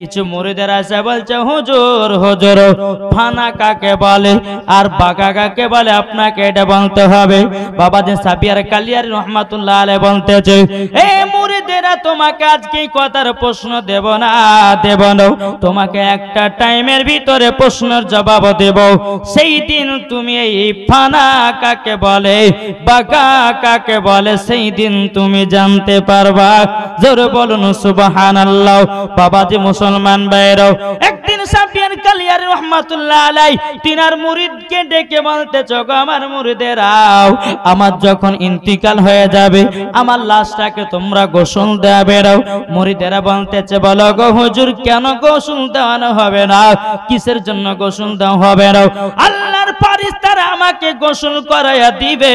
কিছু মুরিদের আছে বলছে হুজুর হুজুর ফানা কাকে বলে আর বাঁকা কাকে বলে, আপনাকে এটা বলতে হবে। বাবাজি সাবিয়ার কালিয়ারি রহমাতুল্লাহ আলাইহি বলতেছে, এ মুরিদেরা তোমাকে আজকে কথার প্রশ্ন দেব না, তোমাকে একটা টাইমের ভিতরে প্রশ্নের জবাব দেব। সেই দিন তুমি এই ফানা কাকে বলে বাঁকা কাকে বলে সেই দিন তুমি জানতে পারবা। জোরে বলুন সুবহানাল্লাহ। বাবাজি মুসলমান ভাইরাও, একদিন সাবিয়ার কালিয়ারি রহমাতুল্লাহ আলাইহি তিনার মুরিদকে ডেকে বলতেছে, গো আমার মুরিদেরাও, আমার যখন ইন্তিকাল হয়ে যাবে আমার লাশটাকে তোমরা গোসল দেবে। মুরিদেরা বলতেছে, বলো গো হুজুর কেন গোসল দেওয়ানো হবে না, কিসের জন্য গোসল দেওয়া হবে না? আল্লাহর ফেরেশতারা আমাকে গোসল করাইয়া দিবে,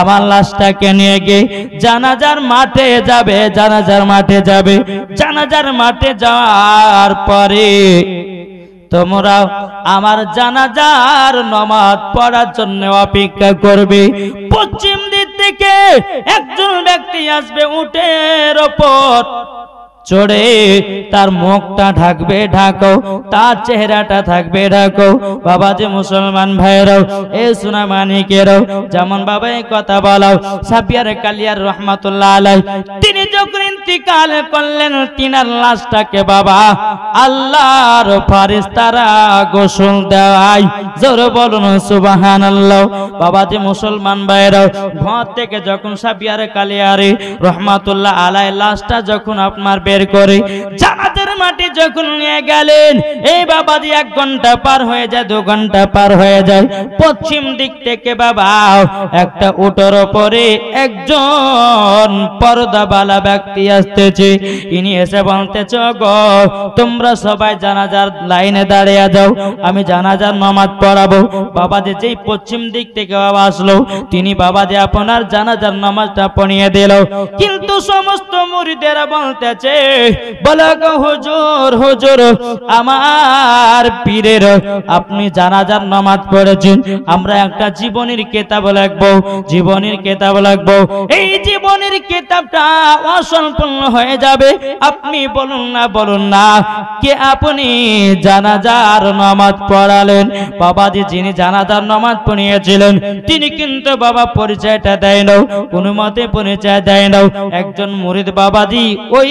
আমার লাশটাকে নিয়ে গিয়ে জানাজার মাঠে যাবে, জানাজার মাঠে যাওয়ার পরে তোমরা আমার জানাজার নামাজ পড়ার জন্য অপেক্ষা করবে। পশ্চিম দিক থেকে একজন ব্যক্তি আসবে উটের ওপর চড়ে, তার মুখটা ঢাকবে ঢাকো, তার চেহারাটা থাকবে ঢাকো। বাবাজি মুসলমান ভাইরাও, এ সোনা মানিকেরাও, যেমন বাবা এই কথা বলাও, সাবিয়ার কালিয়ার রহমাতুল্লাহ আলাইহি তিনি যখন ইন্তিকাল করলেন তিনার লাশটাকে বাবা আল্লাহর ফেরেশতারা গোসল দেয়। জোরে বলুন সুবহানাল্লাহ। বাবাজি মুসলমান ভাইরাও, ঘর থেকে যখন সাবিয়ার কালিয়ারি রহমাতুল্লাহ আলাইহি লাশটা যখন আপনার বের করে জানাজার মাটি যখন নিয়ে গেলেন, এই বাবাজি 1 ঘন্টা পার হয়ে যায়, 2 ঘন্টা পার হয়ে যায়। পশ্চিম দিক থেকে বাবা একটা উটের উপরে একজন পর্দাওয়ালা ব্যক্তি আসতেছে। ইনি এসে বলতেছে, গো তোমরা সবাই জানাজার লাইনে দাঁড়িয়ে যাও, আমি জানাজার নামাজ পড়াবো। বাবাজি যেই পশ্চিম দিক থেকে বাবা আসলো, তিনি বাবাজি আপনার জানাজার নামাজটা পড়িয়ে দিল। কিন্তু সমস্ত মুরিদেরা বলতেছে, বলো গো হুজুর হুজুর আমার পীরের আপনি জানাজার নামাজ পড়েছেন, আমরা একটা জীবনীর কিতাব লিখবো, এই জীবনীর কিতাবটা অসম্পূর্ণ হয়ে যাবে। আপনি বলুন না কে আপনি জানাজার নামাজ পড়ালেন? বাবাজি যিনি জানাজার নামাজ পড়িয়েছিলেন তিনি কিন্তু বাবা পরিচয়টা দেয় না, কোনো মতে পরিচয় দেয় না। একজন মুরিদ বাবাজি ওই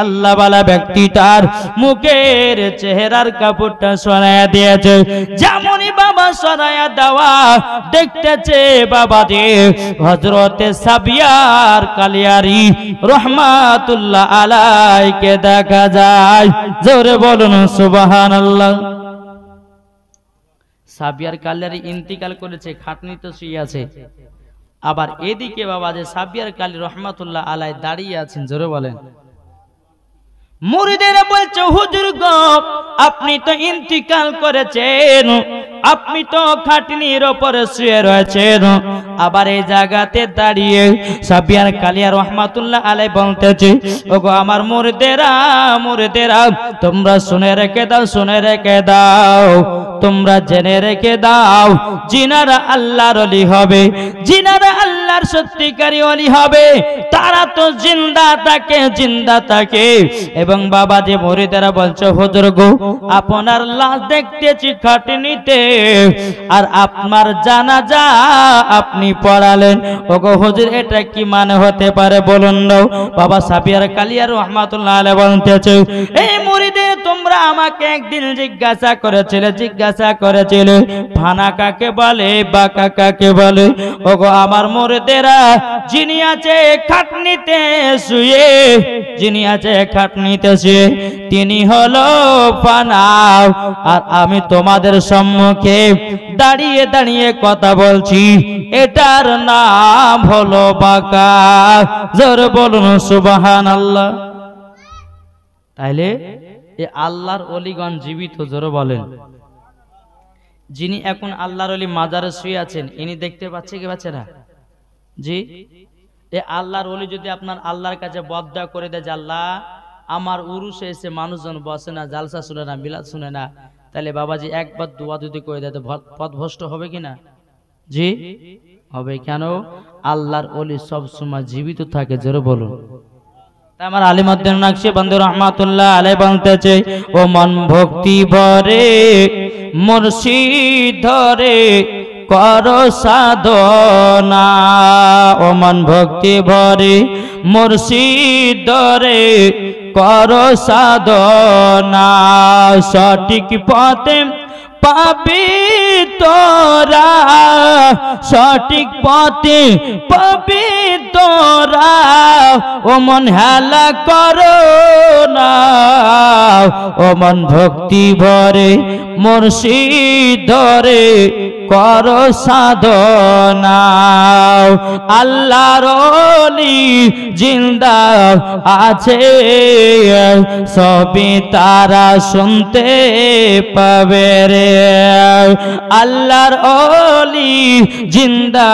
আল্লাহওয়ালা ব্যক্তিটার মুখের চেহারার কাপড়টা সরাইয়া দিয়েছে। যেমনই বাবা সরাইয়া দেওয়া দেখতেছে বাবাজি হযরতে সাবিয়ার কালিয়ারি রহমাতুল্লাহ আলাইহিকে দেখা যায়। জোরে বলুন সুবহানাল্লাহ। সাবিয়ার কালিয়ারি ইন্তিকাল করেছে, খাটনিতে শুয়ে আছে। আবার এদিকে বাবা যে সাবিয়ার কালী রহমাতুল্লাহ আলাইহি দাঁড়িয়ে আছেন। জোরে বলেন। মুরিদেরা বলছে, হুজুর গো আপনি তো ইন্তিকাল করেছেন, আপনি তো খাটনির উপরে শুয়ে রয়েছেন, আবার এই জায়গাতে দাঁড়িয়ে সাবিয়ার কালিয়া রহমাতুল্লাহ আলাইহি বলতেছে, ওগো আমার মুরিদেরা তোমরা শুনে রেখে দাও, তোমরা জেনে রেখে দাও, যিনারা আল্লাহর ওলি হবে, যিনারা আল্লাহর সত্যিকারী ওলি হবে তারা তো জিন্দা থাকে। এবং বাবা যে মুরিদেরা বলছে, হুজুর গো আপনার লাশ দেখতেছি খাটনিতে, আর আপনার জানাজা আপনি পড়ালেন, ওগো হুজুর এটা কি মানে হতে পারে বলুন না? বাবা সাবিয়ার কালিয়া রহমাতুল্লাহ আলাইহি বলতেছে, এই মুরিদের তোমরা আমাকে একদিন জিজ্ঞাসা করেছিলে ফানা কাকে বলে বাঁকা কাকে বলে। ওগো আমার মুরিদেরা যিনি আছে খাটনিতে শুয়ে তিনি হলো ফানা, আর আমি তোমাদের সম্মুখে দাঁড়িয়ে কথা বলছি, এটার নাম হলো বাঁকা। জোরে বলুন সুবহানাল্লাহ। তাইলে এই আল্লাহর ওলিগণ জীবিত। জোরে বলেন। যিনি এখন আল্লাহর ওলি মাজারে শুয়ে আছেন ইনি দেখতে পাচ্ছে কি পাচ্ছে না? জি, এই আল্লাহর ওলি যদি আপনার আল্লাহর কাছে বদদোয়া করে দেয় যে আল্লাহ আমার উরুসে এসে মানুষজন বসে না, জালসা শুনে না, মিলাদ শুনে না, তাহলে বাবাজি একবার দোয়া যদি করে দেয় তো পথভ্রষ্ট হবে কিনা? জি হবে। কেন? আল্লাহর ওলি সব সময় জীবিত থাকে। জোরে বলুন। আমার আলিমউদ্দিন নকশবন্দি রহমাতুল্লাহ আলাইহি বলতেছে, ও মন ভক্তি ভরে মুর্শিদ ধরে করো সাধনা, ও মন ভক্তি ভরে মুর্শিদ ধরে করো সাধনা, সঠিক পথে পাবি তোরা, সঠিক পথে পাবি তোরা, ও মন হেলা করো না, ও মন ভক্তি ভরে মুর্শিদ ধরে করো সাধনা, আল্লাহর ওলি জিন্দা আছে সবই তারা শুনতে পাবে রে, আল্লাহর ওলি জিন্দা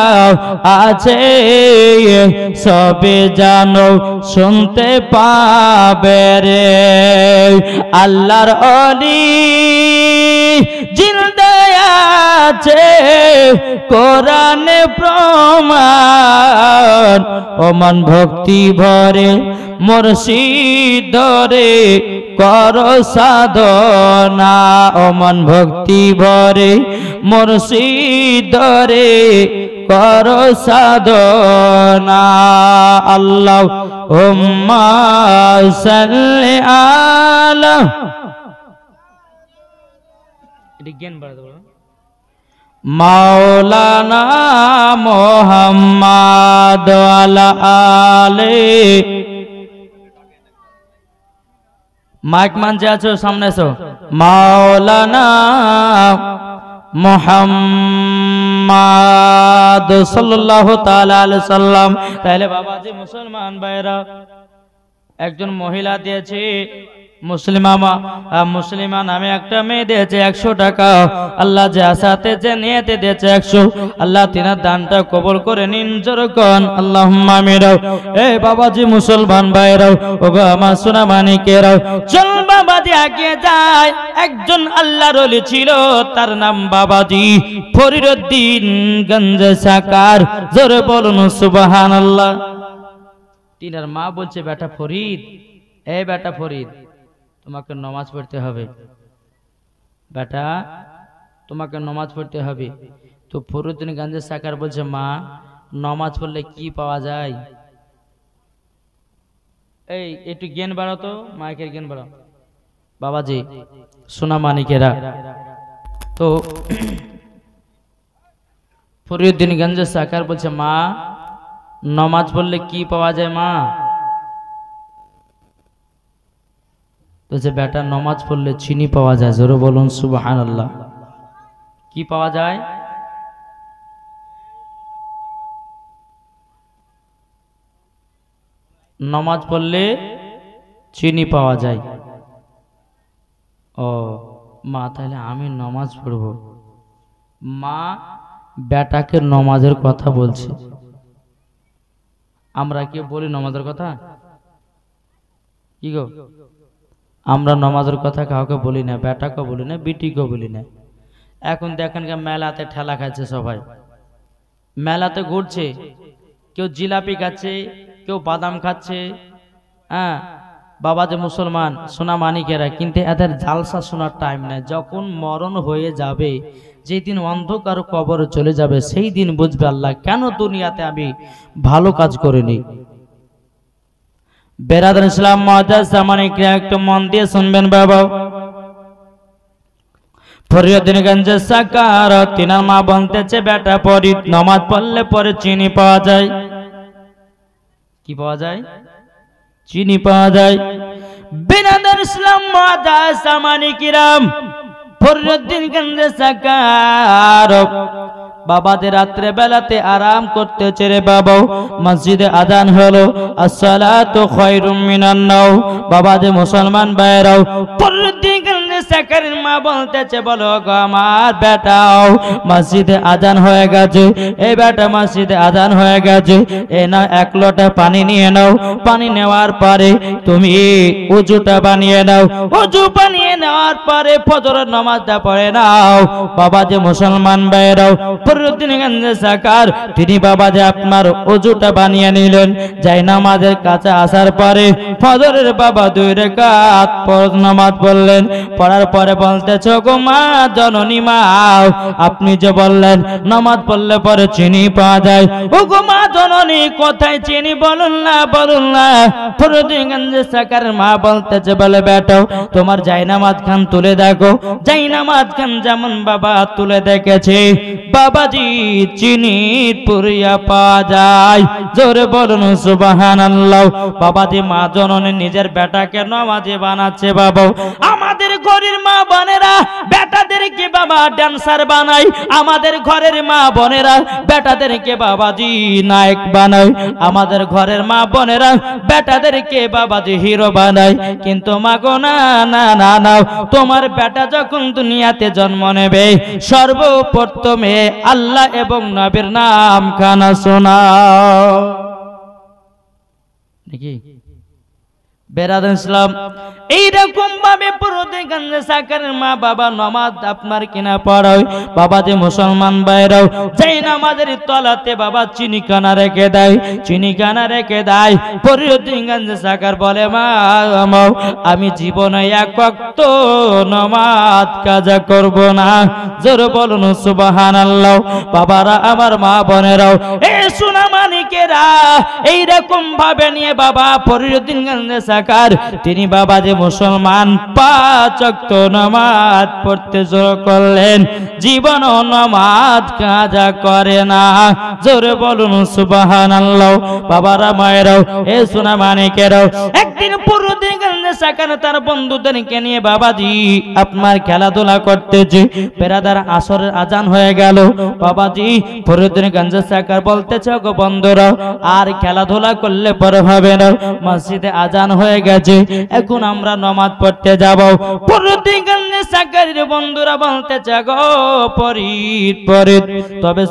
আছে সবে জানো শুনতে পাবে রে, আল্লাহর ওলি জিন্দা আছে কোরআনে প্রমাণ, ও মন ভক্তি ভরে মুর্শিদ ধরে করো সাধনা, ও মন ভক্তি ভরে মুর্শিদ ধরে করো সাধনা, আল্লাহুম্মা সাল্লি আলা মাওলানা মুহাম্মদ ওয়ালা আলে, মাইক মানছে আছো সামনে এসো, মাওলানা মুহাম্মদ সাল্লাল্লাহু তাআলা আলাইহি সাল্লাম। তাহলে বাবাজি মুসলমান ভাইরা, একজন মহিলা দিয়েছে মুসলিমা নামে একটা মেয়ে দিয়েছে 100 টাকা, আল্লাহ যে আসাতে যে নিয়তে দিয়েছে 100, আল্লাহ তিনার দানটা কবুল করে নিন, জোরকন আল্লাহুম্মা আমিন। এই বাবাজি মুসলমান ভাইরাও, ওগো আমার সোনা মানিকেরাও, চল বাবাজি আগে যায়। একজন আল্লাহর ওলি ছিল, তার নাম বাবাজি ফরিদউদ্দিন গঞ্জ সাকার, জোরে বলুন সুবহানাল্লাহ। তিনার মা বলছে, বেটা ফরিদ, এই বেটা ফরিদ, তোমাকে নামাজ পড়তে হবে, বেটা তোমাকে নামাজ পড়তে হবে। তো ফরিদউদ্দিন গঞ্জ সাকার বলছে, মা নামাজ পড়লে কি পাওয়া যায়? এই একটু জ্ঞান বাড়াও তো, মাইকের জ্ঞান বাড়াও বাবাজি সোনা মানিকেরা। তো ফরিদউদ্দিন গঞ্জ সাকার বলছে, মা নামাজ পড়লে কি পাওয়া যায় মা? তো যে বেটা নামাজ পড়লে চিনি পাওয়া যায়, জোরে বলুন সুবহানাল্লাহ। কি পাওয়া যায়? নামাজ পড়লে চিনি পাওয়া যায়। ও মা, তাহলে আমি নামাজ পড়ব। মা বেটাকে নামাজের কথা বলছে। আমরা কি বলি নামাজের কথা? কি গো, আমরা নামাজের কথা কাউকে বলি না, বেটাকে বলি না, বিটিকে বলি না। এখন দেখেন মেলাতে ঠেলা খাচ্ছে, সবাই মেলাতে ঘুরছে, কেউ জিলাপি খাচ্ছে, কেউ বাদাম খাচ্ছে। হ্যাঁ বাবা যে মুসলমান সোনা মানিকেরা, কিন্তু এদের জালসা শোনার টাইম নাই। যখন মরণ হয়ে যাবে, যেই দিন অন্ধকার কবরে চলে যাবে, সেই দিন বুঝবে আল্লাহ কেন দুনিয়াতে আমি ভালো কাজ করিনি। বেরাদার ইসলাম মুআজ্জাজ মানিকরা, একটু মন দিয়ে শুনবেন বাবা। ফরিদউদ্দিন গঞ্জ সাকার, তিনার মা বলতেছে, বেটা ফরিদ, নামাজ পড়লে পরে চিনি পাওয়া যায়। কি পাওয়া যায়? চিনি পাওয়া যায়। বেরাদার ইসলাম মুআজ্জাজ মানিকরা, ফরিদউদ্দিন গঞ্জ সাকার বাবাদের রাত্রে বেলাতে আরাম করতেছে রে বাবা। মসজিদে আযান হলো, আসসালাতু খায়রুম মিনান নাওম। বাবাদের মুসলমান ভাইরাও, ফরিদউদ্দিন গঞ্জ গঞ্জে সাকারের মা বলতেছে বলো গো আমার বেটাও মসজিদে আজান হয়ে গেছে, এই বেটা মসজিদে আজান হয়ে গেছে, এ না এক লোটা পানি নিয়ে নাও, পানি নেওয়ার পরে তুমি উজুটা বানিয়ে নাও, উজু বানিয়ে নেওয়ার পরে ফজরের নামাজটা পড়ে নাও। বাবা যে মুসলমান ভাইরাও ফরিদউদ্দিন গঞ্জে সাকার তিনি বাবা যে আপনার উজুটা বানিয়ে নিলেন, যাই নামাজের কাছে আসার পরে ফজরের বাবা 2 রাকাত ফরজ নামাজ পড়লেন, পড়ার পরে বলতেছে গো মা জননী মা আপনি যে বললেন নামাজ পড়লে পরে চিনি পাওয়া যায়, ও গো মা জননী কোথায় চিনি বলুন না বলুন না। ফরিদউদ্দিন গঞ্জে সাকার মা বলতেছে বলে বেটা তোমার জায়নামাজ খান তুলে দেখো, জায়নামাজ খান যেমন বাবা তুলে দেখেছে বাবাজি চিনি পুরিয়া পাওয়া যায়, জোরে বলুন সুবহানাল্লাহ। বাবাজি মা জননী নিজের বেটাকে নামাজি বানাচ্ছে বাবা। আমাদের ঘরের মা বোনেরা বেটাদেরকে বাবা ডান্সার বানায়, আমাদের ঘরের মা বোনেরা বেটাদেরকে বাবাজি নায়ক বানায়, আমাদের ঘরের মা বোনেরা বেটাদেরকে বাবাজি হিরো বানায়। কিন্তু মা গো না না না না, তোমার বেটা যখন দুনিয়াতে জন্ম নেবে সর্বপ্রথমে আল্লাহ এবং নবীর নাম খানা শোনাও নাকি বেরাদান ইসলাম। এইরকম ভাবে ফরিদউদ্দিন গঞ্জে সাকারের মা বাবা নামাজ আপনার কিনা পড়ায়, বাবা যে মুসলমান ভাইরাও যাই নামাজের তলাতে বাবা চিনি কানা রেখে দেয়, চিনি কানা রেখে দেয়। ফরিদউদ্দিন গঞ্জে সাকার বলে মা আমি জীবনে এক ওয়াক্ত নামাজ কাজা করব না, জোরে বলুন সুবহানাল্লাহ। বাবারা আমার মা বোনেরাও এ সোনা মানিকেরা এইরকম ভাবে নিয়ে বাবা ফরিদউদ্দিন গঞ্জে সাকার তিনি বাবা যে মুসলমান 5 ওয়াক্ত নামাজ পড়তে শুরু করলেন, জীবন নামাজ কাজা করে না, জোরে বলুন সুবহানাল্লাহ। বাবারা মায়েরাও এ সোনা মানিকেরাও একদিন ফরিদউদ্দিন গঞ্জে সাকার তার বন্ধুদেরকে নিয়ে বাবাজি আপনার খেলাধুলা করতেছে, বেরাদার আসরের আজান হয়ে গেল। বাবাজি ফরিদউদ্দিন গঞ্জে সাকার বলতেছে গো বন্ধুরা আর খেলাধুলা করলে পরে হবে না, মসজিদে আজান হয়ে গেছে, এখন আমরা নামাজ পড়তে যাব। ফরিদউদ্দিন গঞ্জে সাকারের বন্ধুরা বলতেছে গো ফরিদ ফরিদ তবে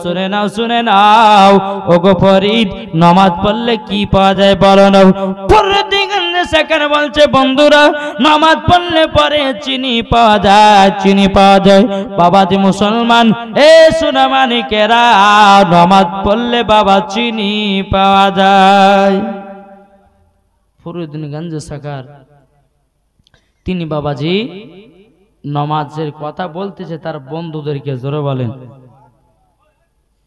শুনে নাও ও গো ফরিদ নামাজ পড়লে কি পাওয়া যায় বলো না। ফরিদউদ্দিন গঞ্জে সাকার বলছে বন্ধুরা নামাজ পড়লে পরে চিনি পাওয়া যায়, চিনি পাওয়া যায়। বাবাজি মুসলমান এ সোনা মানিকেরা নামাজ পড়লে বাবা চিনি পাওয়া যায়। ফরিদউদ্দিন গঞ্জে সাকার তিনি বাবাজি নামাজের কথা বলতেছে তার বন্ধুদেরকে, জোরে বলেন।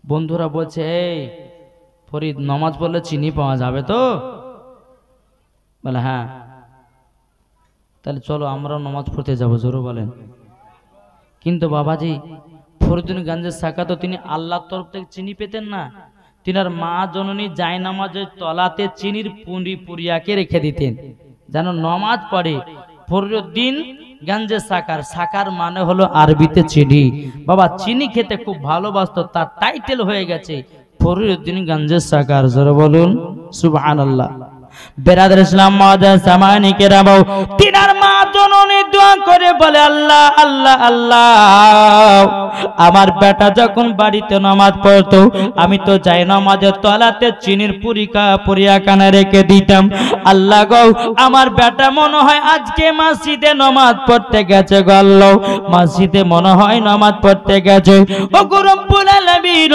বন্ধুরা বলছে এই ফরিদ নামাজ পড়লে চিনি পাওয়া যাবে তো? বলে হ্যাঁ, তাহলে চলো আমরা নামাজ পড়তে যাবো, জোরে বলেন। কিন্তু বাবাজি ফরিদউদ্দিন গঞ্জে সাকার তো তিনি আল্লাহর তরফ থেকে চিনি পেতেন না, তিনার মা জননী জায়নামাজের তলাতে চিনির পুরি পুরিয়াকে রেখে দিতেন যেন নামাজ পড়ে। ফরিদউদ্দিন গঞ্জে সাকার, সাকার মানে হলো আরবিতে চিনি, বাবা চিনি খেতে খুব ভালোবাসতো, তার টাইটেল হয়ে গেছে ফরিদউদ্দিন গঞ্জে সাকার, জোরে বলুন সুবহানাল্লাহ। বেরাদার ইসলাম মাদার সামানিকেরা বাও তিনার মা জননী দোয়া করে বলে আল্লাহ আল্লাহ আল্লাহ আমার বেটা যখন বাড়িতে নামাজ পড়তো আমি তো যাই নামাজের তলাতে চিনির পুরিয়া কানে রেখে দিতাম, আল্লাহ গো আমার বেটা মনে হয় আজকে মসজিদে নামাজ পড়তে গেছে গো আল্লাহ, মসজিদে মনে হয় নামাজ পড়তে গেছে, ও গো রব্বুল আলামিন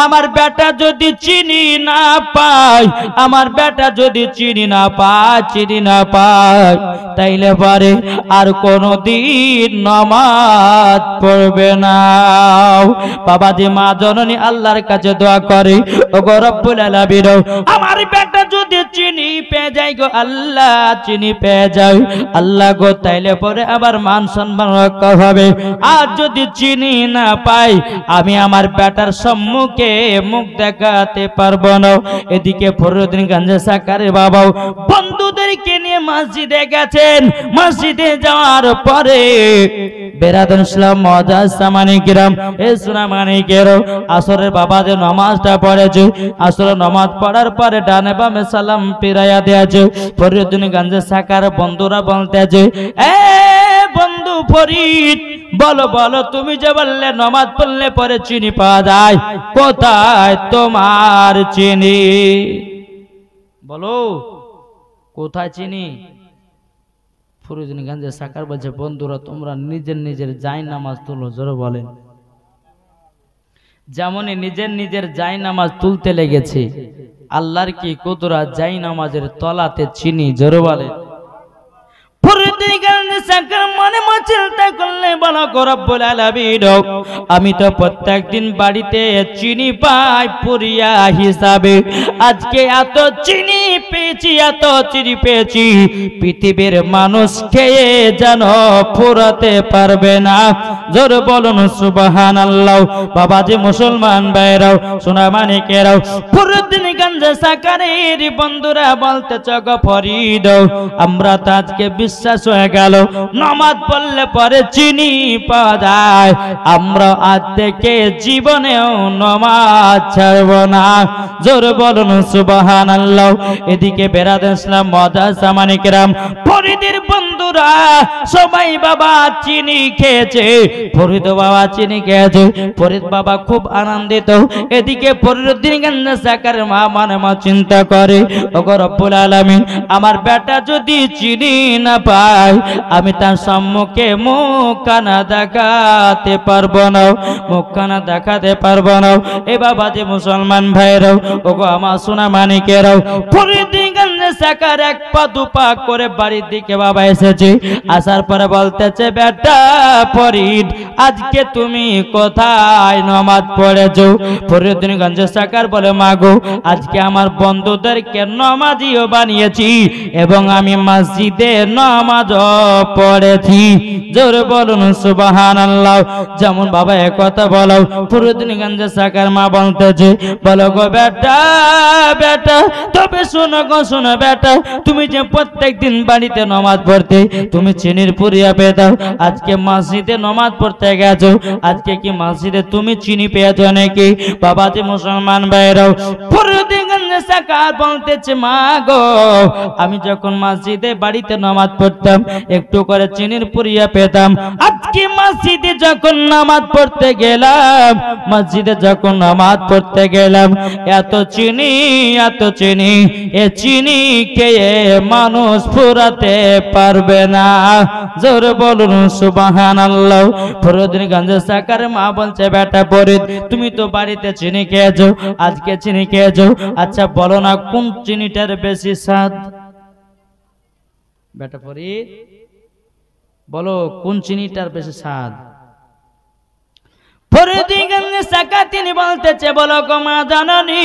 আমার বেটা যদি চিনি না পায়, আমার বেটা যদি চিনি না পায় তাইলে পারে আর কোনদিন নামাজ পড়বে না। বাবাজি মা জননী আল্লাহর কাছে দোয়া করে ও গো রব্বুল আলামিন আমার বেটা যদি চিনি পেয়ে যায় গো আল্লাহ, চিনি পেয়ে যায় আল্লাহ গো তাইলে পরে আবার মান সম্মান রক্ষা হবে, আর যদি চিনি না পাই আমি আমার বেটার সম্মুখে মুখ দেখাতে পারবো না। এদিকে ফরিদউদ্দিন গঞ্জে সাকারের বাবাও বন্ধুদেরকে নিয়ে মসজিদে গেছেন, মসজিদে যাওয়ার পরে বেরাদান ইসলাম মাদার সামানিকেরাম এ সোনা মানিকেরো আসরের বাবাজি নামাজটা পড়েছে, আসরের নামাজ পড়ার পরে ডানে বামে সালাম ফিরাইয়া দিয়েছে। ফরিদউদ্দিন গঞ্জে সাকার বন্ধুরা বলতেছে এ বন্ধু ফরিদ বলো বলো, তুমি যে বললে নামাজ পড়লে পরে চিনি পাওয়া যায়, কোথায় তোমার চিনি? বলো কোথায় চিনি? ফরিদগঞ্জের সাকার বলছে, বন্ধুরা তোমরা নিজের নিজের জায় নামাজ তুলো। জোরে বলেন। যেমনই নিজের নিজের জায় নামাজ তুলতে লেগেছে, আল্লাহর কি কুদরত, জায় নামাজের তলাতে চিনি। জোরে বলেন। আমি তো প্রত্যেক দিন বাড়িতে চিনি পাই পুরিয়া হিসাবে, আজকে এত চিনি পেয়েছি, এত চিনি পেয়েছি, পৃথিবীর মানুষ খেয়ে যেন পুরাতে পারবে না। জোরে বলুন সুবহানাল্লাহ। বাবাজি মুসলমান ভাইরাও, সোনা মানিকেরাও, ফরিদগঞ্জ সাকারের বন্ধুরা বলতেছ গো ফরিদ, আমরা তো আজকে বিশ্বাস হয়ে গেল নামাজ পড়লে পরে চিনি পাওয়া যায়, আমরা আজ থেকে জীবনেও নামাজ ছাড়ব না। জোরে বলুন সুবহানাল্লাহ। এদিকে বেরাদার ইসলাম মাদ্রাসা মানিকেরাম, ফরিদের বন্ধুরা সবাই বাবা চিনি খেয়েছে, ফরিদ বাবা চিনি খেয়েছে, ফরিদ বাবা খুব আনন্দিত। এদিকে ফরিদগঞ্জ সাকার মা মনে মা চিন্তা করে, ওগো রব্বুল আলামিন, আমার বেটা যদি চিনি না পায়, আমি তার সম্মুখে মুখখানা দেখাতে পারবো না, মুখখানা দেখাতে পারবো না। এ বাবা যে মুসলমান ভাইরাও, ওগো আমার সোনা মানিকেরাও, ফরিদগঞ্জ সাকার এক পা দুপা করে বাড়ির দিকে বাবা এসেছে। আসার পরে বলতেছে, বেটা ফরিদ, আজকে তুমি কোথায় নামাজ পড়েছো? ফরিদগঞ্জ সাকার বলে, মাগো আজকে আমার বন্ধুদেরকে নামাজিও বানিয়েছি এবং আমি মসজিদে নামাজ পড়েছি। জোরে বলুন সুবহানাল্লাহ। যেমন বাবা এক কথা বলো, ফরিদগঞ্জ সাকার মা বলতেছে, বলো গো বেটা, বেটা তবে শোনো গো, শোনো বেটা, তুমি যে প্রত্যেক দিন বাড়িতে নামাজ পড়তে, তুমি চিনির পুরিয়া পেতাও, আজকে মসজিদে নামাজ পড়তে গেছো, আজকে কি মসজিদে তুমি চিনি পেয়েছো নাকি? বাবা যে মুসলমান ভাইরাও, ফরিদগঞ্জ সাকার বলতেছে, মা গো, আমি যখন মসজিদে বাড়িতে নামাজ পড়তাম একটু করে চিনির পুরিয়া পেতাম, আজকে মসজিদে যখন নামাজ পড়তে গেলাম, মসজিদে যখন নামাজ পড়তে গেলাম, এত চিনি, এত চিনি, এ চিনি খেয়ে মানুষ ফুরাতে পারবে না। জোরে বলুন সুবহানাল্লাহ। ফরিদগঞ্জ সাকার মা বলছে, বেটা ফরিদ, তুমি তো বাড়িতে চিনি খেয়েছো, আজকে চিনি খেয়েছো, আচ্ছা বলো না কোন চিনিটার বেশি স্বাদ? বেটা ফরিদ বলো কোন চিনিটার বেশি স্বাদ? ফরিদগঞ্জ সাকার তিনি বলতেছে, বলো গো মা জাননী,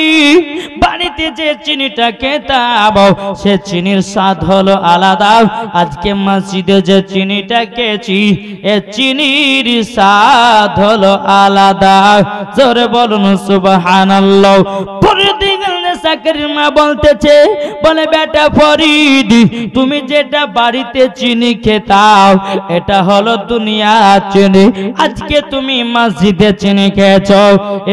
বাড়িতে যে চিনিটা খেতাম সে চিনির স্বাদ হলো আলাদা, আজকে মসজিদে যে চিনিটা খেয়েছি এ চিনির স্বাদ হলো আলাদা। জোরে বলুন সুবহানাল্লাহ। ফরিদগঞ্জ সাকার মা বলতেছে, বলে বেটা ফরিদ, তুমি যেটা বাড়িতে চিনি খেতাও এটা হলো দুনিয়া চিনি, আজকে তুমি মসজিদে চিনি খেয়েছো,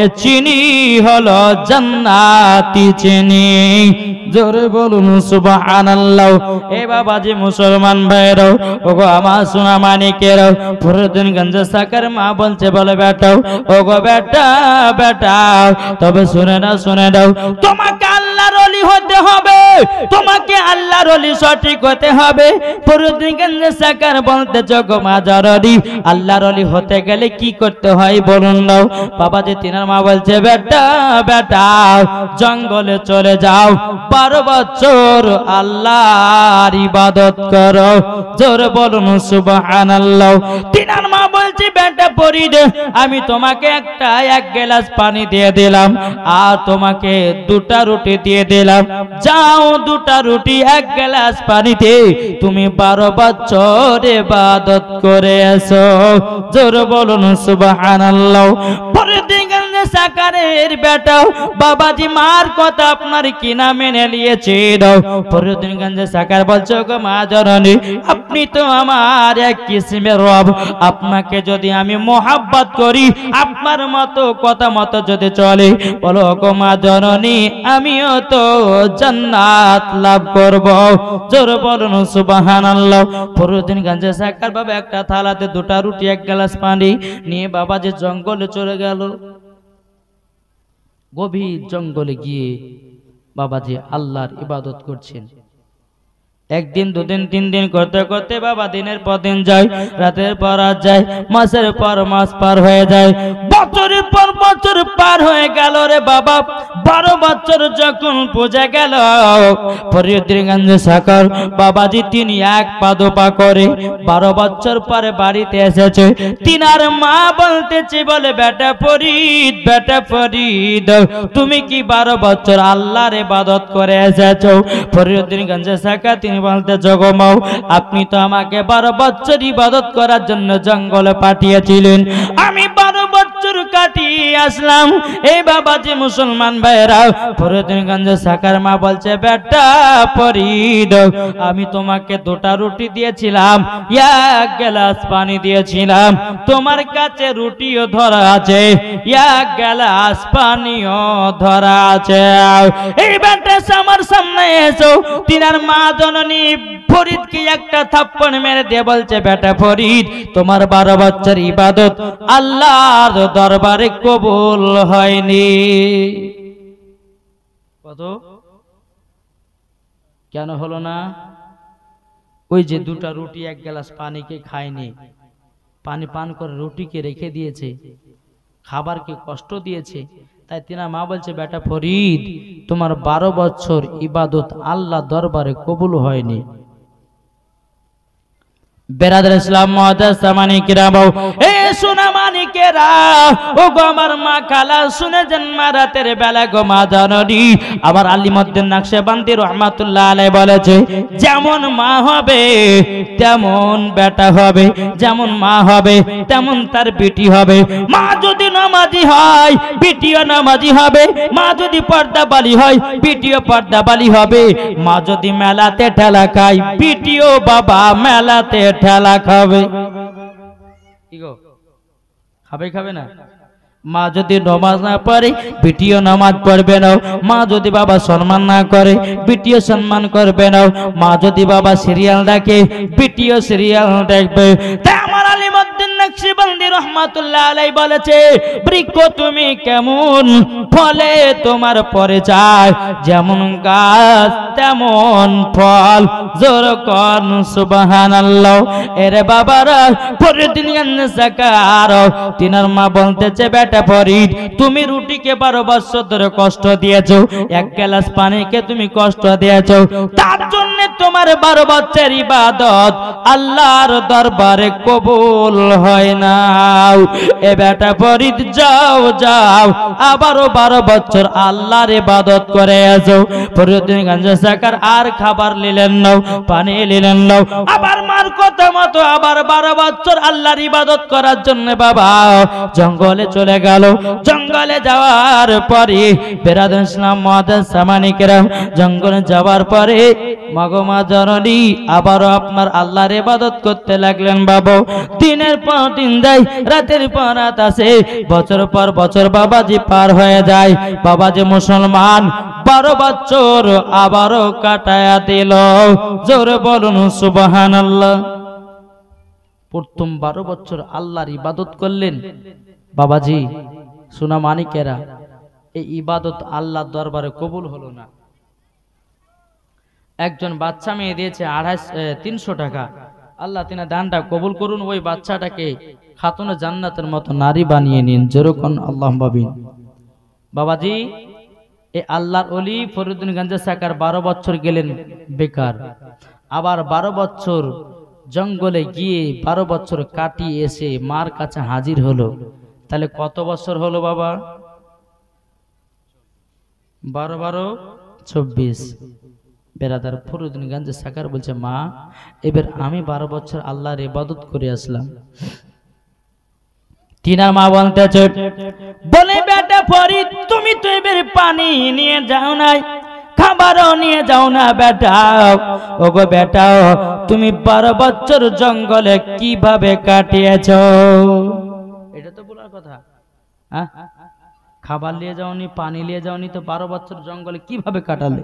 এ চিনি হলো জান্নাতি চিনি। জোরে বলুন সুবহানাল্লাহ। এ বাবাজি মুসলমান ভাইরাও, ওগো আমার সোনা মানিকেরাও, ফরিদগঞ্জ সাকার মা বলছে, বলে বেটা, ওগো বেটা, বেটা তবে শুনে নাও, শুনে নাও, তোমাকে আল্লাহর ওলি হতে হবে, তোমাকে আল্লাহর ওলি সঠিক হতে হবে। ফরিদগঞ্জ সাকার বলতে, গো মা জাননী, আল্লাহর ওলি হতে গেলে কি করতে হয় বলুন নাও। বাবাজি তিনার মা বলছে, বেটা, বেটা জঙ্গলে চলে যাও, 12 বছর আল্লাহর ইবাদত করো। জোরে বলুন সুবহানাল্লাহ। তিনার মা বলছে, বেটা ফরিদ, আমি তোমাকে এক গ্লাস পানি দিয়ে দিলাম আর তোমাকে 2টা রুটি দিয়ে দিলাম, যাও 2টা রুটি 1 গ্লাস পানিতে তুমি 12 বছর ইবাদত করে এসো। জোরে বলুন সুবহানাল্লাহ। ফরিদগঞ্জ সাকারের বেটা বাবাজি মার কথা আপনার কিনা মেনে নিয়েছে। ফরিদুদ্দিনগঞ্জ সাকার বলছে গো মা জননী, আপনি তো আমার এক কিসিমের রব, আপনাকে যদি আমি মোহাব্বত করি, আপনার মতো কথা মতো যদি চলে, বলো গো মা জননী আমিও তো জান্নাত লাভ করব। জোর বলুন সুবহানাল্লাহ। ফরিদুদ্দিনগঞ্জ সাকার বাবা একটা থালাতে দুটা রুটি এক গ্লাস পানি নিয়ে বাবা যে জঙ্গলে চলে গেল। গভীর জঙ্গলে গিয়ে বাবাজি আল্লাহর ইবাদত করছেন। একদিন দুদিন তিন দিন করতে করতে বাবা দিনের পর দিন যায়, রাতের পর রাত যায়, মাসের পর মাস পার হয়ে যায়, বছরের পর বছর পার হয়ে গেল রে বাবা। 12 বছর যখন পূজা গেল, ফরিদুদ্দিনগঞ্জ সাকার বাবাজি তিনি এক পা দুপা করে 12 বছর পরে বাড়িতে এসেছে। তিনার মা বলতেছে, বলে বেটা ফরিদ, বেটা ফরিদ তুমি কি 12 বছর আল্লাহর ইবাদত করে এসেছো? ফরিদুদ্দিনগঞ্জ সাকার তিনি বলতে, জগমাও আপনি তো আমাকে 12 বছর ইবাদত করার জন্য জঙ্গলে পাঠিয়েছিলেন, আমি 12 বছর কাটিয়ে আসলাম। এই বাবাজি মুসলমান ভাইরা, ফরিদুদ্দিনগঞ্জ সাকার মা বলছে, বেটা ফরিদ আমি তোমাকে দুটা রুটি দিয়েছিলাম, এক গ্লাস পানি দিয়েছিলাম, তোমার কাছে রুটিও ধরা আছে, এক গ্লাস পানিও ধরা আছে। এই বেটা আমার সামনে এসো। তিনার মা জননী ফরিদকে একটা থাপ্পড় মেরে দিয়ে বলছে, বেটা ফরিদ তোমার 12 বছর ইবাদত আল্লাহর দরবারে কবুল হয়নি। কত কেন হলো না? ওই যে দুটা রুটি এক গ্লাস পানিকে খায়নি, পানি পান করে রুটিকে রেখে দিয়েছে, খাবারকে কষ্ট দিয়েছে। তাই তিনা মা বলছে, বেটা ফরিদ তোমার 12 বছর ইবাদত আল্লাহ দরবারে কবুল হয়নি। বেরাদার ইসলাম মুআদ্দাস সামানি কিরাম, এ সোনা মানিকেরা, ও গো আমার মা খালা শুনে যান, মা রাতের বেলা গো মা জননী আবার আলিমউদ্দিন নকশবন্দি রাহমাতুল্লাহ আলাইহি বলেছে, যেমন মা হবে তেমন বেটা হবে, যেমন মা হবে তেমন তার বেটি হবে। মা যদি নামাজি হয় বেটিও নামাজি হবে, মা যদি পর্দাবালি হয় বেটিও পর্দাবালি হবে, মা যদি মেলাতে ঠেলা খায় বেটিও বাবা মেলাতে ঠেলা খাবে। কি গো খাবে খাবে না? মা যদি নামাজ না পড়ে বেটিও নামাজ পড়বে না, মা যদি বাবা সম্মান না করে বেটিও সম্মান করবে না, মা যদি বাবা সিরিয়াল দেখে বেটিও সিরিয়াল দেখবে। তাই আমার আলিমউদ্দিন নকশবন্দি রাহমাতুল্লাহ আলাইহি বলেছে, বৃক্ষ তুমি কেমন ফলে তোমার পরিচয়, যেমন গাছ তেমন ফল। জোর কোন সুবহানাল্লাহ। এরে বাবারা ফরিদুদ্দিনগঞ্জ সাকার তিনার মা বলতেছে, বেটা ফরিদ তুমি রুটিকে 12 বছর ধরে কষ্ট দিয়েছো, এক গ্লাস পানিকে তুমি কষ্ট দিয়েছো, তার জন্য তোমার 12 বছর ইবাদত আল্লাহর দরবারে কবুল হয় না। এ বেটা ফরিদ যাও যাও আবারও 12 বছর আল্লাহর ইবাদত করে আসো। ফরিদুদ্দিনগঞ্জ সাকার আর খাবার নিলেন না, পানি নিলেন না, আবার মার কথা মতো আবার 12 বছর আল্লাহর ইবাদত করার জন্য বাবা জঙ্গলে চলে গেল। জঙ্গলে যাওয়ার পরে বেরাদার ইসলাম মুআদ্দাস সামানি কিরাম, জঙ্গলে যাওয়ার পরে মাগো মা জননী আবারও আপনার আল্লাহর ইবাদত করতে লাগলেন। বাবা দিনের পর দিন যায়, রাতের পর রাত আসে, বছর পর বছর বাবাজি পার হয়ে যায়। বাবাজি মুসলমান 12 বছর আবারও কাটায়া দিল। জোরে বলুন সুবহানাল্লাহ। প্রথম 12 বছর আল্লাহর ইবাদত করলেন বাবাজি সোনা মানিকেরা, এই ইবাদত আল্লাহর দরবারে কবুল হলো না। একজন বাচ্চা মেয়ে দিয়েছে 300 টাকা, আল্লাহ তিনা দানটা কবুল করুন, ওই বাচ্চাটাকে খাতুনে জান্নাতের মতো নারী বানিয়ে নিন। যেরকম আল্লাহ ভাবিন। বাবাজি এই আল্লাহর ওলি ফরিদুদ্দিনগঞ্জ সাকার 12 বছর গেলেন বেকার, আবার 12 বছর জঙ্গলে গিয়ে 12 বছর কাটিয়ে এসে মার কাছে হাজির হলো। তাহলে কত বছর হলো বাবা? 12 12 24। বেরাদার ফরিদুদ্দিনগঞ্জ সাকার বলছে, মা এবার আমি 12 বছর আল্লাহর ইবাদত করে আসলাম, তিনার মা বলতেছে, বলে বেটা ফরিদ তুমি তো এবার পানি নিয়ে যাও নাই, খাবারও নিয়ে যাও না বেটা। ওগো বেটা, তুমি 12 বছর জঙ্গলে কিভাবে কাটিয়েছো? এটা তো বলার কথা। হ্যাঁ, খাবার নিয়ে যাওনি, পানি নিয়ে যাওনি, তো 12 বছর জঙ্গলে কিভাবে কাটালে?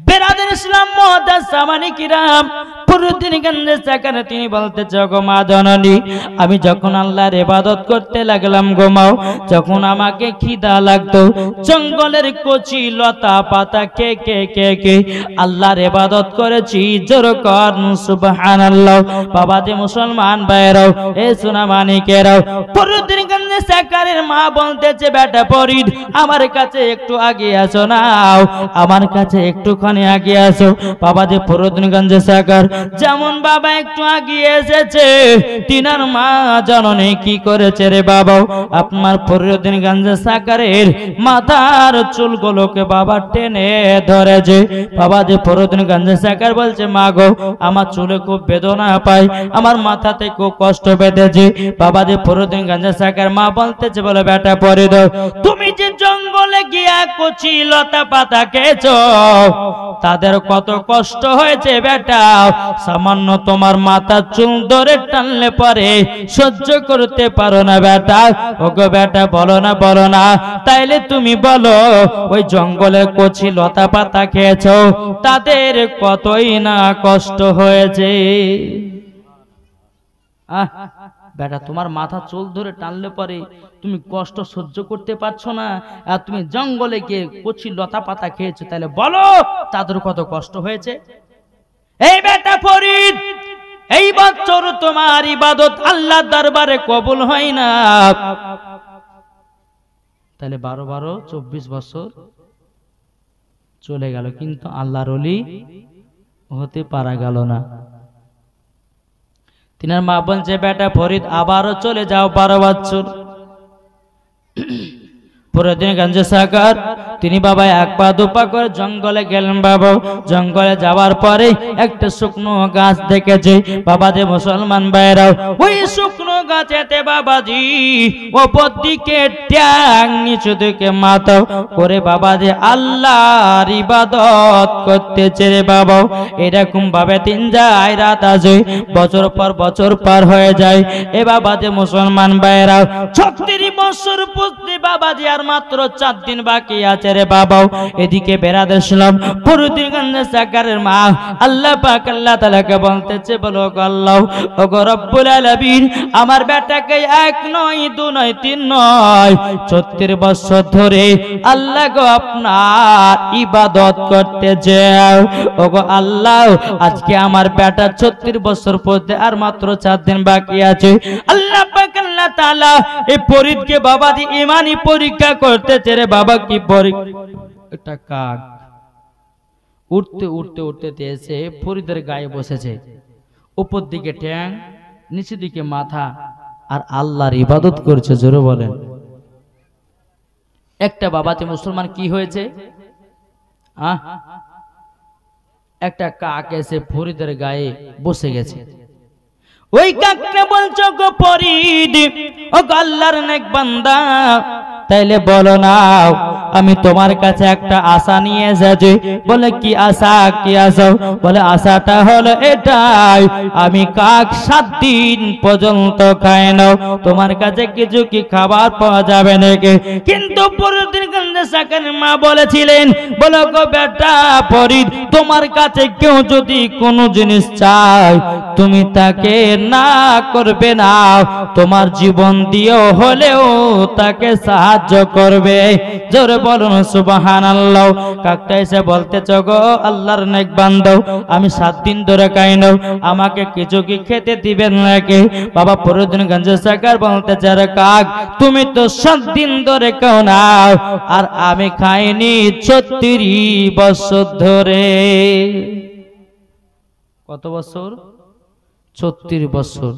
বেরাদের ইসলাম মুআদ্দাস সামানি কিরাম পুরুদ্দিন গঞ্জে সেখানে তিনি বলতেছে, গো মা জননী, আমি যখন আল্লাহর ইবাদত করতে লাগলাম গো মা, যখন আমাকে খিদা লাগতো, জঙ্গলের কচি লতা পাতা কে আল্লাহর ইবাদত করেছি। জোর কর সুবহানাল্লাহ। বাবা যে মুসলমান ভাইরাও, এ সোনা মানিকেরাও, পুরুদ্দিন গঞ্জে সেখানের মা বলতেছে, বেটা ফরিদ আমার কাছে একটু আগে আসো না, আমার কাছে একটুখানি আগে আসো। বাবা যে ফরিদগঞ্জে সাকার যেমন বাবা একটু আগে এসেছে, তিনার মা জননী কি করেছে রে বাবা, আপনার ফরিদগঞ্জে সাকারের মাথার চুলগুলোকে বাবা টেনে ধরেছে। বাবা যে ফরিদগঞ্জে সাকার বলছে, মা গো আমার চুলে খুব বেদনা পাই, আমার মাথাতে খুব কষ্ট বেঁধেছে। বাবা যে ফরিদগঞ্জে সাকার মা বলতেছে, বলে বেটা ফরিদ তুমি যে জঙ্গলে গিয়া কচি লতা পাতা খেয়েছো, তাদের কত কষ্ট হয়েছে বেটা, সামান্য তোমার মাথার চুল ধরে টানলে পরে সহ্য করতে পারো না বেটা। ওগো বেটা বলো না, তাইলে তুমি বলো ওই জঙ্গলে কচি লতা পাতা খেয়েছো, তাদের কতই না কষ্ট হয়েছে। বেটা তোমার মাথা চুল ধরে টানলে পরে তুমি কষ্ট সহ্য করতে পারছো না, আর তুমি জঙ্গলে গিয়ে কচি লতা পাতা খেয়েছো, তাহলে বলো তাদের কত কষ্ট হয়েছে। এই বেটা ফরিদ, এই বছর তোমার ইবাদত আল্লাহর দরবারে কবুল হয় না, তাহলে 12 24 বছর চলে গেল, কিন্তু আল্লাহর ওলি হতে পারা গেল না। তিনার মা বলছে, বেটা ফরিদ আবারও চলে যাও 12 বছর। ফরিদগঞ্জ সাকার তিনি বাবা এক পা দুপা করে জঙ্গলে গেলেন। বাবা জঙ্গলে যাওয়ার পরে একটা শুকনো গাছ দেখেছে। বাবা যে মুসলমান ভাইরাও, ওই শুকনো গাছেতে বাবাজি ওপর দিকে ট্যাং, নিচু দিকে মাথা করে বাবা যে আল্লাহর ইবাদত করতেছে রে বাবা। এরকম ভাবে দিন যায় রাত আসে, বছর পর বছর পার হয়ে যায়। এ বাবা যে মুসলমান ভাইরাও 36 বছর পূর্তি বাবাজি আর মাত্র 4 দিন বাকি আছে রে বাবা। এদিকে বেরাদের সালাম ফরিদগঞ্জ সাকারের মা আল্লাহ পাক আল্লাহ তাআলাকে বলতেছে, বলো গো আল্লাহ, ওগো রব্বুল আলামিন, আমার বেটাকে 1 নয় 2 নয় 3 নয় 36 বছর ধরে আল্লাহ গো আপনার ইবাদত করতে যাও। ওগো আল্লাহ, আজকে আমার বেটা 36 বছর পূর্তি আর মাত্র 4 দিন বাকি আছে। আল্লাহ পাক আল্লাহ তাআলা এই ফরিদকে বাবাজি ঈমানি পরীক্ষা করতেছে রে বাবা। কি পরীক্ষা? একটা কাক উঠতে উঠতে উঠতে এসে ফরিদের গায়ে বসেছে, উপর দিকে ঠ্যাং, নিচের দিকে মাথা, আর আল্লাহর ইবাদত করছে। জোরে বলেন। একটা বাবাতে মুসলমান কি হয়েছে? একটা কাক এসে ফরিদের গায়ে বসে গেছে। ওই কাকটা বলছো, গো ফরিদ, ও আল্লাহর নেক বান্দা, তাইলে বলো না, আমি তোমার কাছে একটা আশা নিয়ে এসেছি। বলে কি আশা? কি আশা? বলে আশাটা হলো এটাই, আমি কাক 7 দিন পর্যন্ত খাই না, তোমার কাছে কিছু কি খাবার পাওয়া যাবে নাকি? কিন্তু ফরিদগঞ্জ সাকারের মা বলেছিলেন, বলো গো বেটা ফরিদ, তোমার কাছে কেউ যদি কোনো জিনিস চায়, তুমি তাকে না করবে না, তোমার জীবন দিয়েও হলেও তাকে সাহায্য করবে। জোরে বলুন সুবহানাল্লাহ। কাকটা এসে বলতেছে, গো আল্লাহর নেক বান্দা, আমি 7 দিন ধরে খাই না, আমাকে কিছু কি খেতে দিবেন নাকি? বাবা ফরিদগঞ্জ সাকার বলতেছে, আরে কাক, তুমি তো 7 দিন ধরে খাও না, আর আমি খাইনি 36 বছর ধরে। কত বছর? 36 বছর।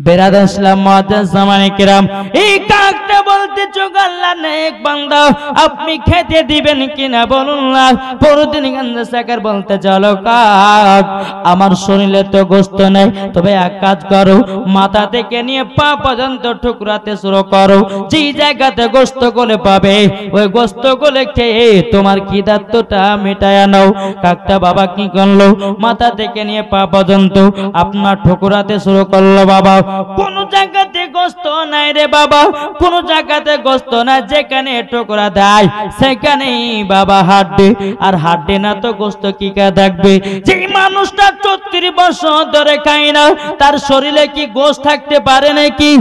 বেরাদার ইসলাম মুআদ্দাস জামানে কিরাম, এই কাকটা বলতে দিচ্ছ আল্লাহ নেক বান্দা, আপনি খেতে দিবেন কিনা বলুন না। পরদিন গাঞ্জা সাকার বলতে চলো কাক, আমার শরীরে তো গোস্ত নেই, তবে এক কাজ করো, মাথা থেকে নিয়ে পা পর্যন্ত ঠুকরাতে শুরু করো, যেই জায়গাতে গোস্ত গলে পাবে ওই গোস্ত গলে খেয়ে তোমার খিদাত্তটা মেটায়া নাও। কাকটা বাবা কি করলো, মাথা থেকে নিয়ে পা পর্যন্ত আপনার ঠুকরাতে শুরু করলো। বাবা কোন জায়গাতে গোস্ত নাই রে বাবা, কোন জায়গাতে গোস্ত না, যেখানে ঠুকরা দেয় সেখানেই বাবা হাড্ডি, আর হাড্ডি না তো গোস্ত কি কা দেখবে। যে মানুষটা 34 বছর ধরে খায় না, তার শরীরে কি গোস্ত থাকতে পারে নাকি?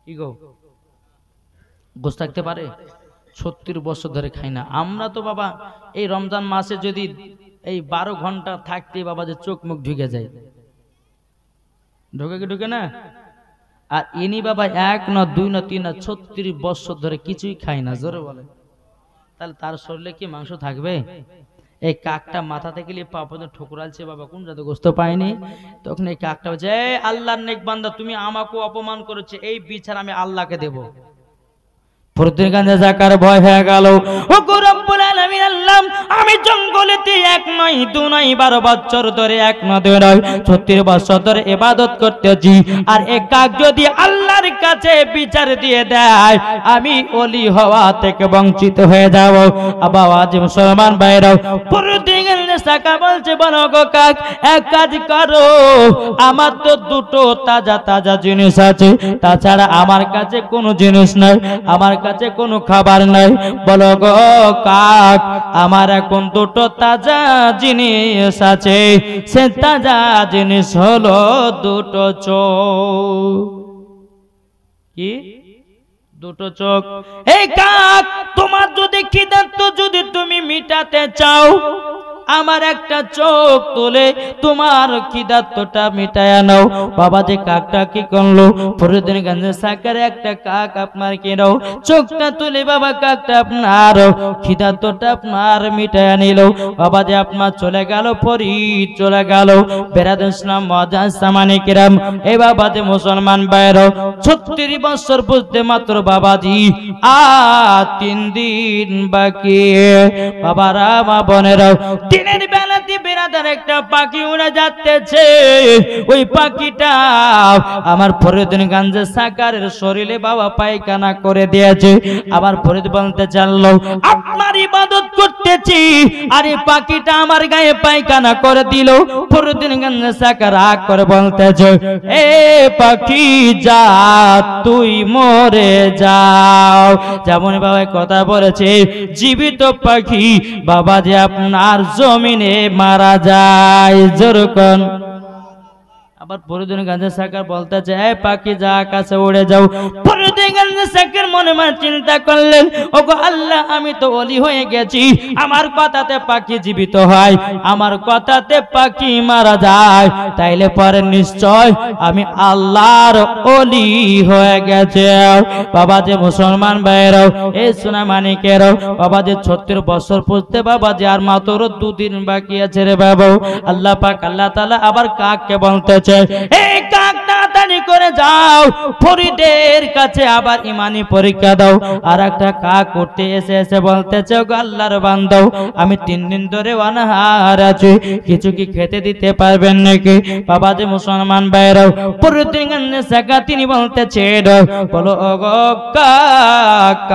কি গো, গোস্ত থাকতে পারে? 36 বছর ধরে খাই না। আমরা তো বাবা এই রমজান মাসে যদি এই 12 ঘন্টা থাকতে বাবা যে চোখ মুখ ঢুকে যায়, ঢুকে কি ঢুকে না? আর ইনি বাবা 1 না 2 না 3 না 36 বছর ধরে কিছুই খায় না। জোরে বলে, তাহলে তার শরীরে কি মাংস থাকবে? এই কাকটা মাথা থেকে নিয়ে পা পর্যন্ত ঠুকরালছে বাবা, কোন জায়গায় গোস্ত পায়নি। তখন এই কাকটা বলছে, আল্লাহর নেক বান্দা, তুমি আমাকে অপমান করেছে, এই বিচার আমি আল্লাহকে দেব। প্রতিদিন গাঞ্জা সাকার ভয় হয়ে গেল। ও গো রব্বুল আলামিন, আল্লাহ আমি জঙ্গলেতে 1 নয় 2 নয় 12 বছর ধরে, 1 নয় 2 নয় 36 বছর ধরে ইবাদত করতেছি, আর এক কাক যদি আল্লাহর কাছে বিচার দিয়ে দেয় আমি ওলি হওয়া থেকে বঞ্চিত হয়ে যাব। আবাজ মুসলমান ভাইরাও, প্রতিদিন গাঞ্জা সাকা বলছে, বলো গো কাক, এক কাজ করো, আমার তো 2টো তাজা তাজা জিনিস আছে, তাছাড়া আমার কাছে কোনো জিনিস নাই, আমার কাছে কোনো খাবার নাই। বলো গো কাক, আমার এখন 2টো তাজা জিনিস আছে, সে তাজা জিনিস হলো 2টো চোখ। কি? 2টো চোখ। এই কাক, তোমার যদি খিদার্ত যদি তুমি মিটাতে চাও, আমার একটা চোখ তুলে তোমার খিদার্তটা মিটায়া নাও। বাবা যে কাকটা কি করলো, প্রতিদিন গাঞ্জা সাকারে একটা কাক আপনার কি নাও, চোখটা তুলে বাবা কাকটা আপনার খিদার্তটা আপনার মিটায়া নিল। বাবা যে আপনার চলে গেল, ফরিদ চলে গেল। বেরাদুল ইসলাম মুআজ্জাজ সামানি কিরাম, এই বাবা যে মুসলমান ভাইরা, 36 বছর বুঝতে মাত্র বাবাজি আর 3 দিন বাকি। বাবারা মা বোনেরা, দিনের বেলাতে বেরাদার একটা পাখি উড়ে যাচ্ছে, ওই পাখিটা আমার ফরিদ গাঞ্জা সাকারের শরীরে বাবা পায়খানা করে দিয়েছে। আবার ফরিদ বলতে চাইলো, আপনার ইবাদত করতেছি আর এই পাখিটা আমার গায়ে পায়খানা করে দিল। ফরিদ গাঞ্জা সাকার রাগ করে বলতেছে, এ পাখি যা, তুই মরে যাও। যেমন বাবা কথা বলেছে, জীবিত পাখি বাবা যে আপনার জমিনে মারা যায়। যেরকম আবার ফরিদ গাঞ্জা সাকার বলতেছে, এই পাখি যা, আকাশে উড়ে যাও। ফরিদ গাঞ্জা সাকার মনে মনে চিন্তা করলেন, ওগো আল্লাহ, আমি তো ওলি হয়ে গেছি, আমার কথাতে পাখি জীবিত হয়, আমার কথাতে পাখি মারা যায়, তাইলে পরে নিশ্চয় আমি আল্লাহর ওলি হয়ে গেছে। বাবা যে মুসলমান ভাইরাও, এই সোনা মানিকেরাও, বাবা যে 36 বছর পূজতে বাবা যে আর মাত্র 2 দিন বাকি আছে রে বাবা। আল্লাহ পাক আল্লাহ তাআলা আবার কাককে বলতেছে, এই কাক তাড়াতাড়ি করে যাও, ফরিদের কাছে আবার ইমানি পরীক্ষা দাও। আর একটা কাক উঠতে এসে বলতেছে, গো আল্লাহর বান্দা, আমি 3 দিন ধরে অনাহার আছি, কিছু কি খেতে দিতে পারবেন নাকি? বাবা যে মুসলমান ভাইরাও, ফরিদ গাঞ্জা সাকা তিনি বলতেছে, বলো ওগো কাক,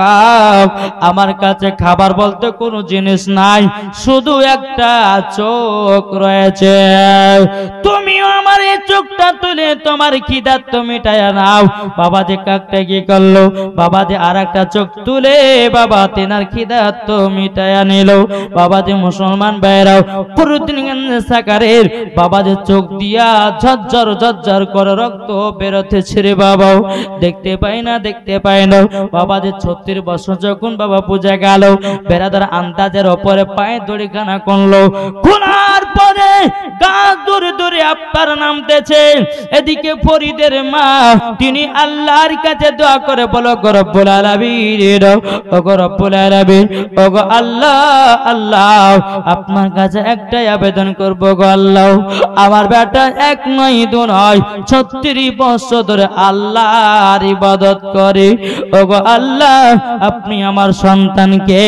আমার কাছে খাবার বলতে কোনো জিনিস নাই, শুধু একটা চোখ রয়েছে, তুমিও আমার এই চোখটা তুলে তোমার খিদার্ত মিটায়া নাও। বাবা যে কাকটা কি করলো, বাবা যে আর একটা চোখ তুলে বাবা তেনার খিদার্ত মিটায়া নিল। বাবা যে মুসলমান ভাইরাও, ফরিদ গাঞ্জা সাকারের বাবা যে চোখ দিয়া ঝরঝর ঝরঝর করে রক্ত বেরোতেছে রে বাবা, দেখতে পাই না, দেখতে পাই না। বাবা যে 36 বছর যখন বাবা পূজা গেল, বেরাদার আন্দাজের ওপরে পায়ে দড়িখানা করলো, খোলার পরে গা দূরে দূরে আপনার নামতেছে। এদিকে ফরিদের মা তিনি আল্লাহর কাছে দোয়া করে বলো গো রব্বুল আলামিন, ওগো রব্বুল আলামিন, ওগো আল্লাহ আল্লাহ, আপনার কাছে একটাই আবেদন করব গো আল্লাহ, আমার বেটা এক নয় দু নয় 36 বছর ধরে আল্লাহর ইবাদত করে, ওগো আল্লাহ আপনি আমার সন্তানকে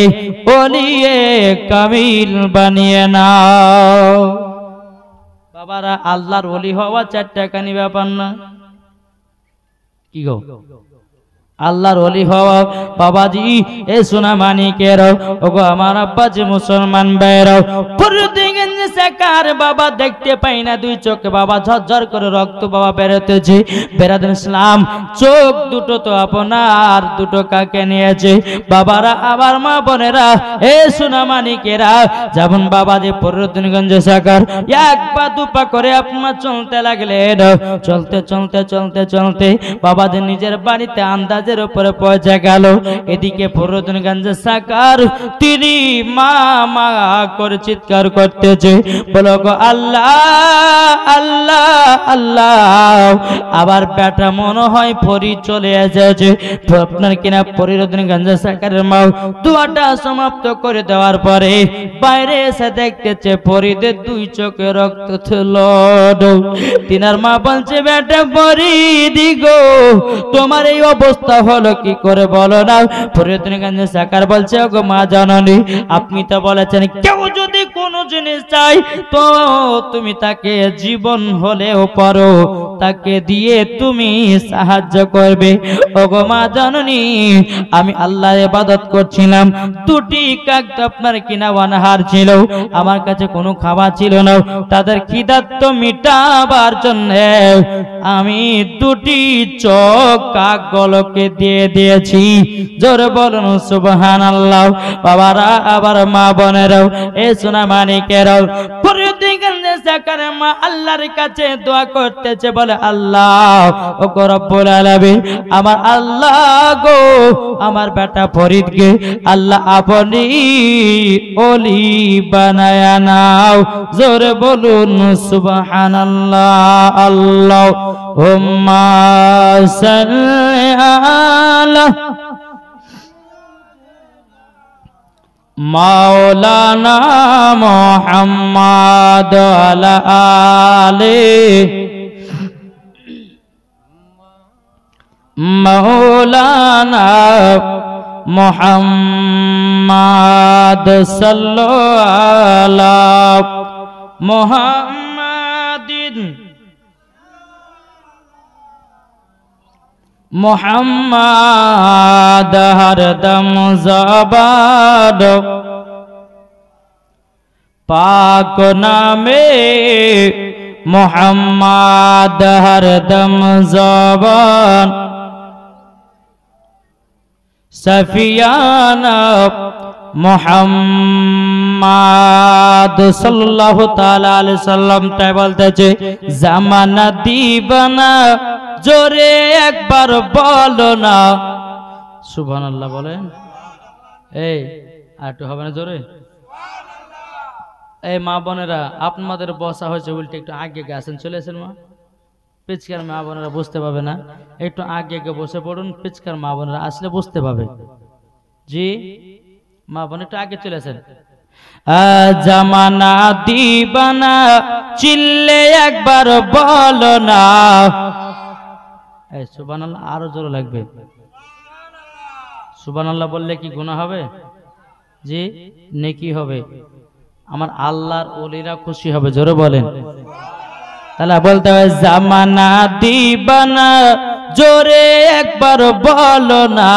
ওলিয়ে কামিল বানিয়ে নাও। বাবারা, আল্লাহর ওলি হওয়া 4 টাকানি ব্যাপার না, কি গো? আল্লাহর ওলি হওয়া বাবাজি এ সোনা মানিকেরাও, ওগো আমার আব্বাজি মুসলমান ভাইরাও, প্রতিদিন সাকার বাবা দেখতে পাই না 2 চোখে বাবা ঝরঝর করে রক্ত বাবা বেরোতেছে। বেরাদুল ইসলাম, চোখ দুটো তো আপনার, দুটো কাকে নিয়েছে বাবারা? আবার মা বোনেরা এ সোনা মানিকেরা, যেমন বাবাজি প্রতিদিনগঞ্জ সাকার 1 পা 2 পা করে আপনার চলতে লাগলেন, চলতে চলতে চলতে চলতে বাবাজি নিজের বাড়িতে আন্দাজে উপরে পৌঁছে গেল। এদিকে ফরুদ্দিনগঞ্জ সাকার তিনি মা মা করে চিৎকার করতেছে, বলো গো আল্লাহ আল্লাহ আল্লাহ, আবার বেটা মনে হয় ফরি চলে এসেছে। আপনার কিনা ফরুদ্দিনগঞ্জ সাকারের মা দোয়াটা সমাপ্ত করে দেওয়ার পরে বাইরে এসে দেখতেছে ফরিদের 2 চোখে রক্ত ছিল। তিনার মা বলছে, বেটা ফরিদি গো, তোমার এই অবস্থা হলো কি করে বলো না? ফরিদগঞ্জ সাকার বলছে, ওগো মা জননী, আপনি তো বলেছেন কেউ যদি কোনো জিনিস চাই তো তুমি তাকে জীবন হলেও পারো তাকে দিয়ে তুমি সাহায্য করবে। ওগো মা জননী, আমি আল্লাহর ইবাদত করছিলাম, 2টি কাক আপনার কিনা অনাহার ছিল, আমার কাছে কোনো খাবার ছিল না, তাদের খিদার্ত মিটাবার জন্য আমি 2টি চোখ কাকগুলোকে দিয়ে দিয়েছি। জোরে বলুন সুবহানাল্লাহ। বাবারা, আবার মা বোনেরাও এ সোনা মানিকেরাও, প্রতিদিন সাকার মা আল্লাহর কাছে দোয়া করতেছে, বলে আল্লাহ ওগো রব্বুল আলামিন, আমার আল্লাহ গো, আমার বেটা ফরিদকে আল্লাহ আপনি ওলি বানায়া নাও। জোরে বলুন সুবহানাল্লাহ। আল্লাহুম্মা সাল্লি আলা মাওলানা মুহাম্মদ আলা আলি মাওলানা মুহাম্মদ সাল্লাল্লাহু আলা মুহাম্মাদিন মুহাম্মদ হরদম জবান পাক নামে মুহাম্মদ হরদম জবান সফিয়ানা মুহাম্মদ সাল্লাল্লাহু তাআলা আলাইহি সাল্লাম তাই বলতেছে, জামানা দিবানা জোরে একবার বলো না সুবহানাল্লাহ। বলেন এই আর একটু হবে না জোরে? এই মা বোনেরা, আপনাদের বসা হয়েছে উল্টে, একটু আগে গেছেন, চলে আসেন মা। পিচকার মা বোনেরা বুঝতে পাবে না, একটু আগে বসে পড়ুন, পিচকার মা বোনেরা আসলে বুঝতে পাবে। জি মা বোন একটু আগে চলে আসেন। জামানা দিবানা চিল্লে একবার বলো না, এই সুবহানাল্লাহ আরো জোরে লাগবে। সুবহানাল্লাহ বললে কি গুনাহ হবে? জি নেকি হবে, আমার আল্লাহর ওলিরা খুশি হবে। জোরে বলেন। তাহলে বলতে হবে, জামানা দিবানা জোরে একবার বলো না,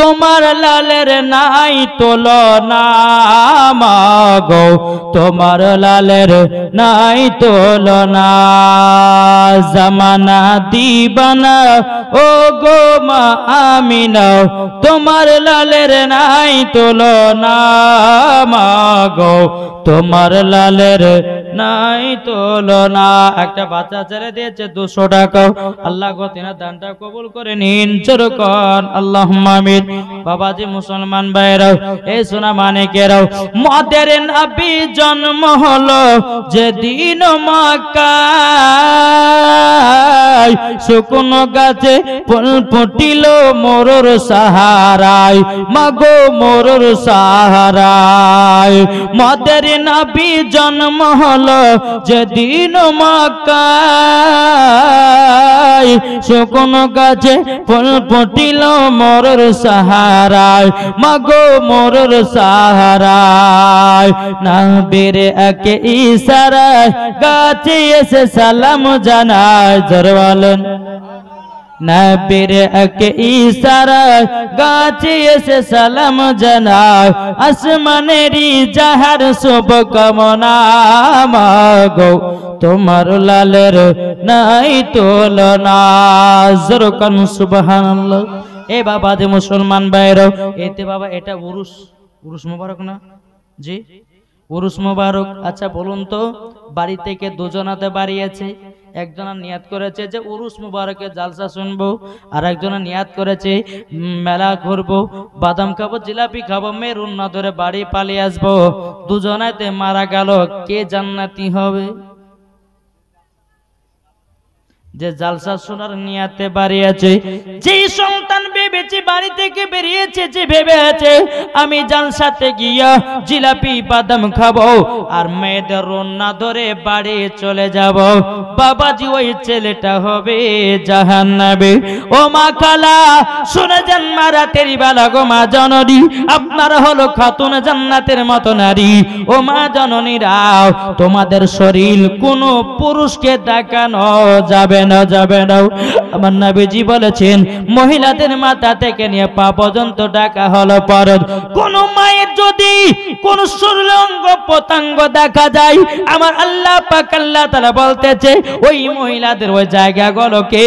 তোমার লালের নাই তুলনা মাগো, তোমার লালের নাই তুলনা। জামানা দিবানা ও গো মা আমিনা, তোমার লালের নাই তুলনা মাগো, তোমার লালের নাই তুলনা। একটা বাচ্চা ছেড়ে দিয়েছে 200 টাকা, আল্লাহ গো তিনার দানটা কবুল করে নিন। চরকন আল্লাহুম্মা আমিন। বাবাজি মুসলমান ভাইরাও এই সোনা মানিকেরাও, মদের নবী জন্ম হলো যেদিন মক্কায়, সাহারায় শুকনো গাছে ফুল ফুটিল মোরর সাহারায় মাগো মোরর সাহারায় মদের নবী জন্ম হলো যেদিন মক্কায় শুকনো গাছে ফুল ফুটিল মোরর সাহারায় মাগো মোরর সাহারায় নবীর একে ইশারায় গাছে এসে সালাম জানায় জোরে বলেন নবীর একে ইশারায় গাছে এসে সালাম জানায় আসমানেরই যাহার শুভকামনা মাগো তোমার লালের নাই তুলনা জোরে কান সুবহানাল্লাহ। এ বাবা যে মুসলমান ভাইরা এতে বাবা এটা উরুস মোবারক না জি উরুস মোবারক। আচ্ছা বলুন তো বাড়ি থেকে দুজনাতে বাড়িয়েছে, একজনা নিয়াত করেছে যে উরুস মুবারকের জালসা শুনবো, আর একজনা নিয়াত করেছে মেলা ঘুরবো, বাদাম খাবো, জিলাপি খাবো, মেরুন না ধরে বাড়ি পালিয়ে আসবো। দুজনাতে মারা গেল, কে জান্নাতি হবে? যে জালসা শোনার নিয়াতে বাড়িয়েছে, যেই সন্তান ভেবেছে বাড়ি থেকে বেরিয়েছে, যে ভেবেছে আমি জালসাতে গিয়া জিলাপি বাদাম খাবো আর মেয়েদের রন্না ধরে বাড়ি চলে যাব, বাবাজি ওই ছেলেটা হবে জাহান্নামে। ও মা খালা শুনে যান মা রাতের বেলা গো মা জননী, আপনারা হলো খাতুন জান্নাতের মতো নারী। ও মা জননীরাও তোমাদের শরীর কোনো পুরুষকে দেখানো যাবে না, যাবে না। আমার নবীজি বলেছেন মহিলাদের মাথা থেকে নিয়ে পা পর্যন্ত ঢাকা হলো ফরজ। কোন মায়ের যদি কোন শরীর অঙ্গ প্রত্যঙ্গ দেখা যায়, আমার আল্লাহ পাক আল্লাহ তাআলা বলতেছে ওই মহিলাদের ওই জায়গাগুলোকে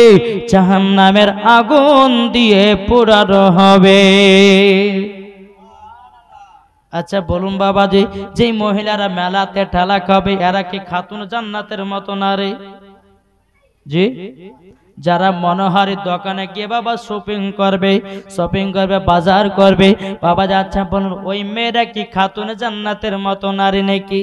জাহান্নামের আগুন দিয়ে পোড়ানো হবে। আচ্ছা বলুন বাবাজি, যে মহিলারা মেলাতে ঠেলা খাবে এরা কি খাতুন জান্নাতের মতো না রে? জি যারা মনোহারি দোকানে গিয়ে বাবা শপিং করবে বাজার করবে বাবা, আচ্ছা বলুন ওই মেয়েরা কি খাতুন জান্নাতের মতো নারী নাকি?